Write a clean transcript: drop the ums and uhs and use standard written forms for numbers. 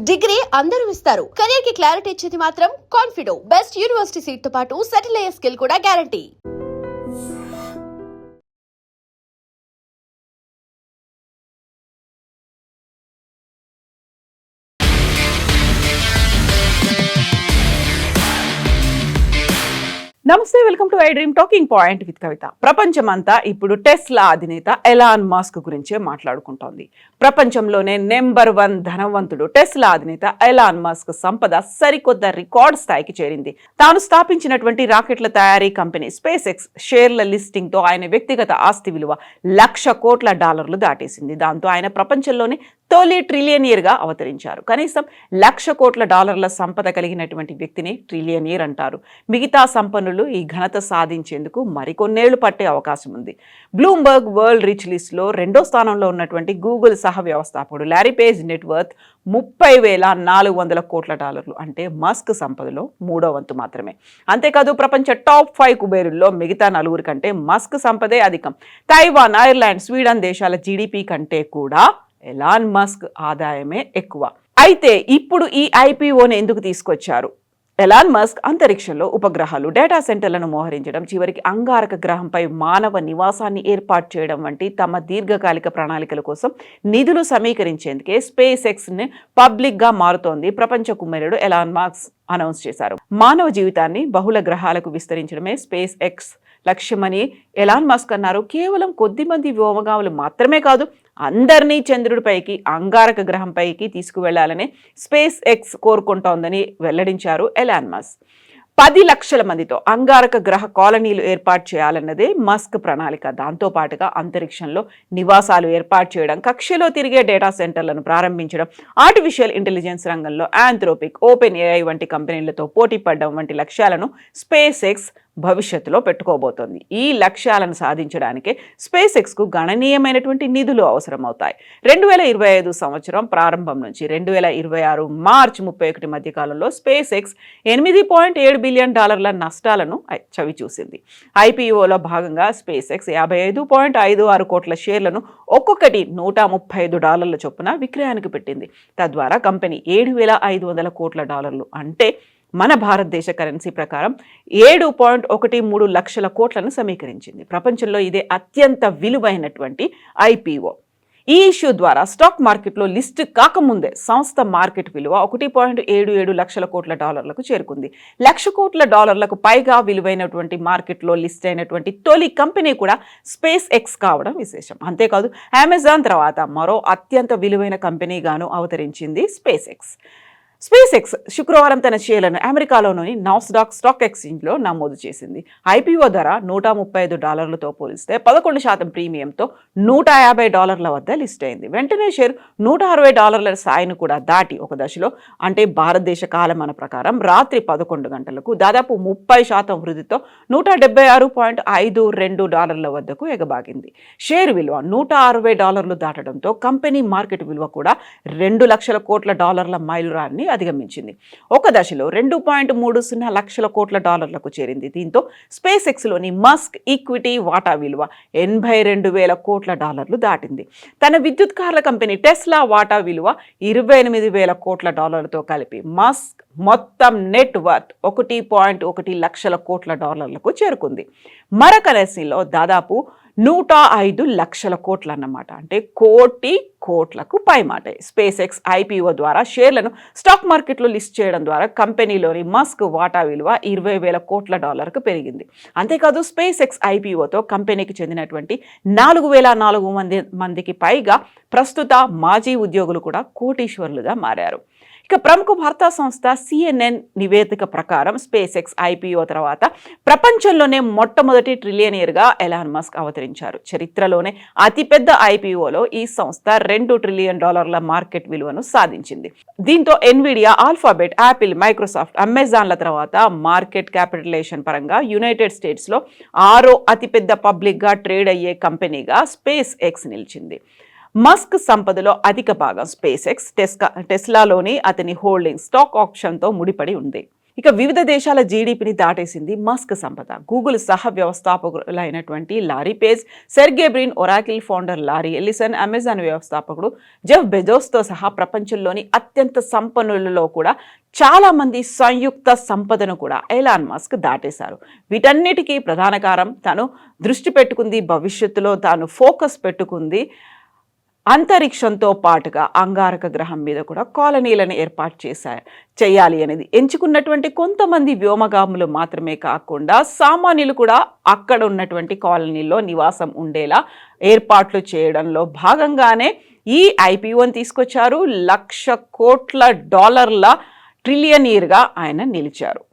Degree అందరూ ఇస్తారు. Career కి క్లారిటీ ఇచ్చేది మాత్రం కాన్ఫిడో. బెస్ట్ యూనివర్సిటీ సీట్ తో పాటు సెటిల్ అయ్యే స్కిల్ కూడా గ్యారంటీ. నమస్తే, welcome to I dream talking point with Kavitha. ప్రపంచమంతా ఇప్పుడు టెస్లా అధినేత ఎలాన్ మస్క్ గురించే మాట్లాడుకుంటోంది. ప్రపంచంలోనే నెంబర్ 1 ధనవంతుడు టెస్లా అధినేత ఎలాన్ మస్క్ సంపద సరికొత్త రికార్డ్ స్థాయికి చేరింది. తాను స్థాపించినటువంటి రాకెట్ల తయారీ కంపెనీ స్పేస్ ఎక్స్ షేర్ల లిస్టింగ్ తో ఆయన వ్యక్తిగత ఆస్తి విలువ $1,00,000 కోట్ల దాటేసింది. దాంతో ఆయన ప్రపంచంలోనే తొలి ట్రిలియనియర్ గా అవతరించారు. కనీసం $1,00,000 కోట్ల సంపద కలిగినటువంటి వ్యక్తిని ట్రిలియనియర్ అంటారు. మిగతా సంపన్నులు ఈ ఘనత సాధించేందుకు మరికొన్నేళ్లు పట్టే అవకాశం ఉంది. బ్లూంబర్గ్ వరల్డ్ రిచ్ లిస్ట్ లో 2వ స్థానంలో ఉన్నటువంటి గూగుల్ సహ వ్యవస్థాపకుడు లారీ పేజ్ నెట్వర్త్ $30,400 కోట్ల, అంటే మస్క్ సంపదలో 3వ వంతు మాత్రమే. అంతేకాదు ప్రపంచ టాప్ 5 కుబేరుల్లో మిగతా 4 కంటే మస్క్ సంపదే అధికం. తైవాన్, ఐర్లాండ్, స్వీడన్ దేశాల జీడిపి కంటే కూడా ఎలాన్ మస్క్ ఆదాయమే ఎక్కువ. అయితే ఇప్పుడు ఈ ఐపీఓని ఎందుకు తీసుకొచ్చారు? ఎలాన్ మస్క్ అంతరిక్షంలో ఉపగ్రహాలు, డేటా సెంటర్లను మోహరించడం, చివరికి అంగారక గ్రహంపై మానవ నివాసాన్ని ఏర్పాటు చేయడం వంటి తమ దీర్ఘకాలిక ప్రణాళికల కోసం నిధులు సమీకరించేందుకే స్పేస్ ఎక్స్ ని పబ్లిక్ గా మారుతోంది ప్రపంచ కుమ్మరుడు ఎలాన్ మస్క్ అనౌన్స్ చేశారు. మానవ జీవితాన్ని బహుళ గ్రహాలకు విస్తరించడమే స్పేస్ ఎక్స్ లక్ష్యమని ఎలాన్ మస్క్ అన్నారు. కేవలం కొద్ది మంది వ్యోమగాములు మాత్రమే కాదు, అందరినీ చంద్రుడిపైకి, అంగారక గ్రహంపైకి తీసుకువెళ్లాలని స్పేస్ ఎక్స్ కోరుకుంటోందని వెల్లడించారు ఎలాన్ మస్క్. 10 లక్షల మందితో అంగారక గ్రహ కాలనీలు ఏర్పాటు చేయాలన్నదే మస్క్ ప్రణాళిక. దాంతో పాటుగా అంతరిక్షంలో నివాసాలు ఏర్పాటు చేయడం, కక్షలో తిరిగే డేటా సెంటర్లను ప్రారంభించడం, ఆర్టిఫిషియల్ ఇంటెలిజెన్స్ రంగంలో ఆంథ్రోపిక్, ఓపెన్ ఏఐ వంటి కంపెనీలతో పోటీ పడడం వంటి లక్ష్యాలను స్పేస్ ఎక్స్ భవిష్యత్తులో పెట్టుకోబోతోంది. ఈ లక్ష్యాలను సాధించడానికే స్పేస్ ఎక్స్ కు గణనీయమైనటువంటి నిధులు అవసరమవుతాయి. 2025 సంవత్సరం ప్రారంభం నుంచి 2026 మార్చి 31 మధ్య కాలంలో స్పేస్ ఎక్స్ $8.7 బిలియన్ నష్టాలను చవిచూసింది. ఐపీఓలో భాగంగా స్పేస్ ఎక్స్ 55.56 కోట్ల షేర్లను ఒక్కొక్కటి $135 చొప్పున విక్రయానికి పెట్టింది. తద్వారా కంపెనీ $7,500 కోట్ల, అంటే మన భారతదేశ కరెన్సీ ప్రకారం 7.13 లక్షల కోట్లను సమీకరించింది. ప్రపంచంలో ఇదే అత్యంత విలువైనటువంటి ఐపీఓ. ఈ ఇష్యూ ద్వారా స్టాక్ మార్కెట్లో లిస్ట్ కాకముందే సంస్థ మార్కెట్ విలువ $1.77 లక్షల కోట్ల చేరుకుంది. $1,00,000 కోట్ల పైగా విలువైనటువంటి మార్కెట్లో లిస్ట్ అయినటువంటి తొలి కంపెనీ కూడా స్పేస్ ఎక్స్ కావడం విశేషం. అంతేకాదు అమెజాన్ తర్వాత మరో అత్యంత విలువైన కంపెనీగాను అవతరించింది స్పేస్ ఎక్స్. స్పేస్ ఎక్స్ శుక్రవారం తన షేర్లను అమెరికాలోని నాస్డాక్ స్టాక్ ఎక్స్చేంజ్లో నమోదు చేసింది. ఐపీఓ ధర $135తో పోలిస్తే 11% ప్రీమియంతో $150 వద్ద లిస్ట్ అయింది. వెంటనే షేర్ $160 స్థాయిని కూడా దాటి ఒక దశలో, అంటే భారతదేశ కాలమాన ప్రకారం రాత్రి 11 గంటలకు దాదాపు 30% వృద్ధితో $176.52 వద్దకు ఎగబాగింది. షేర్ విలువ $160 దాటడంతో కంపెనీ మార్కెట్ విలువ కూడా $2 లక్షల కోట్ల మైలురాయిని అధిగమించింది. ఒక దశలో $2.30 లక్షల కోట్ల చేరింది. దీంతో స్పేస్ ఎక్స్ లోని మస్క్ ఈక్విటీ వాటా విలువ $82,000 కోట్ల దాటింది. తన విద్యుత్ కార్ల కంపెనీ టెస్లా వాటా విలువ $28,000 కోట్ల కలిపి మస్క్ మొత్తం నెట్ వర్త్ $1.1 లక్షల కోట్ల చేరుకుంది. మర కరెన్సీలో దాదాపు 105 లక్షల కోట్లు అన్నమాట, అంటే కోట్లకు పైమాట. స్పేస్ ఎక్స్ ఐపీఓ ద్వారా షేర్లను స్టాక్ మార్కెట్లో లిస్ట్ చేయడం ద్వారా కంపెనీలోని మస్క్ వాటా విలువ $20,000 కోట్ల పెరిగింది. అంతేకాదు స్పేస్ ఎక్స్ ఐపీఓతో కంపెనీకి చెందినటువంటి 4,400 మందికి పైగా ప్రస్తుత మాజీ ఉద్యోగులు కూడా కోటీశ్వరులుగా మారారు. ఇక ప్రముఖ వార్తా సంస్థ CNN నివేదిక ప్రకారం స్పేస్ ఎక్స్ ఐపీఓ తర్వాత ప్రపంచంలోనే మొట్టమొదటి ట్రిలియనియర్గా ఎలాన్ మస్క్ అవతరించారు. చరిత్రలోనే అతిపెద్ద ఐపీఓలో ఈ సంస్థ $2 ట్రిలియన్ మార్కెట్ విలువను సాధించింది. దీంతో ఎన్విడియా, ఆల్ఫాబెట్, యాపిల్, మైక్రోసాఫ్ట్, అమెజాన్ల తర్వాత మార్కెట్ క్యాపిటలైజేషన్ పరంగా యునైటెడ్ స్టేట్స్లో 6వ అతిపెద్ద పబ్లిక్గా ట్రేడ్ అయ్యే కంపెనీగా స్పేస్ ఎక్స్ నిలిచింది. మస్క్ సంపదలో అధిక భాగం స్పేస్ ఎక్స్, టెస్లాలోని అతని హోల్డింగ్ స్టాక్ ఆప్షన్తో ముడిపడి ఉంది. ఇక వివిధ దేశాల జీడిపిని దాటేసింది మస్క్ సంపద. గూగుల్ సహ వ్యవస్థాపకులైనటువంటి Larry Page, Sergey Brin, Oracle founder Larry Ellison, Amazon వ్యవస్థాపకుడు జెఫ్ బెజోస్తో సహా ప్రపంచంలోని అత్యంత సంపన్నులలో కూడా చాలా మంది సంయుక్త సంపదను కూడా ఎలాన్ మస్క్ దాటేశారు. వీటన్నిటికీ ప్రధాన కారణం తాను దృష్టి పెట్టుకుంది, భవిష్యత్తులో తాను ఫోకస్ పెట్టుకుంది అంతరిక్షంతో పాటుగా అంగారక గ్రహం మీద కూడా కాలనీలను ఏర్పాటు చేయాలి అనేది. ఎంచుకున్నటువంటి కొంతమంది వ్యోమగాములు మాత్రమే కాకుండా సామాన్యులు కూడా అక్కడ ఉన్నటువంటి కాలనీలో నివాసం ఉండేలా ఏర్పాట్లు చేయడంలో భాగంగానే ఈ ఐపీఓని తీసుకొచ్చారు. $1,00,00,000 ట్రిలియనీర్గా ఆయన నిలిచారు.